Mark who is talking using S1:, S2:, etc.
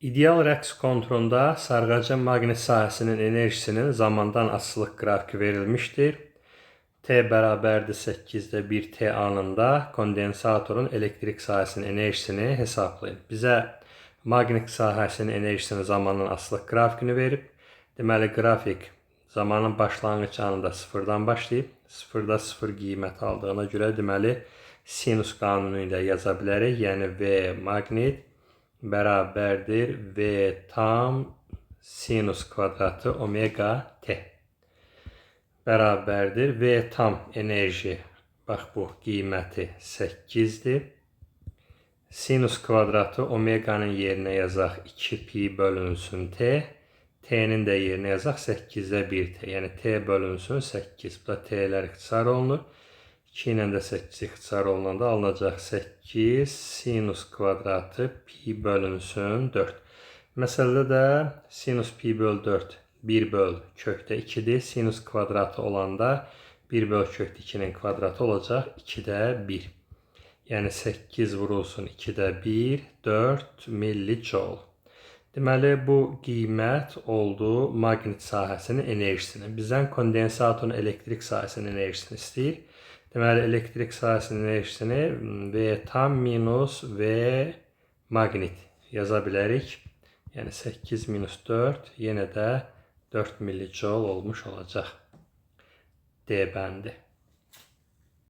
S1: İdeal rəqs konturunda sarğacın maqnit sahəsinin enerjisinin zamandan asılılıq qrafiki verilmişdir. T bərabərdir 8-də 1 T anında kondensatorun elektrik sahəsinin enerjisini hesablayın. Bizə maqnit sahəsinin enerjisinin zamandan asılılıq qrafikini verib. Deməli, qrafik zamanın başlanğıc anında 0-dan başlayıb, 0-da 0 qiymət aldığına görə deməli sinus qanunu ilə yaza bilərik. Yəni V maqnit bərabərdir V tam sinus kvadratı omega T. Bərabərdir V tam enerji, bax bu qiyməti 8-dir. Sinus kvadratı omeganın yerinə yazaq 2 pi bölünsün T. T'nin də yerinə yazaq 8-də 1 T. Yəni T bölünsün 8. Bu da T'lər ixtisar olunur. 2 ilə də 8 ixtisar olunanda alınacaq 8 sinus kvadratı pi bölünsün 4. Məsələdə də sinus pi böl 4 1 böl kökdə 2-dir. Sinus kvadratı olanda 1 böl kökdə 2-nin kvadratı olacaq 2-də 1. Yəni 8 vurulsun 2-də 1, 4 millijoule. Deməli, bu qiymət oldu maqnit sahəsinin enerjisini. Bizdən kondensatorun elektrik sahəsinin enerjisini istəyir. Deməli, elektrik sahəsinin enerjisini V tam minus V maqnit yaza bilərik. Yəni 8 minus 4 yenə də 4 millijoule olmuş olacaq D bəndi.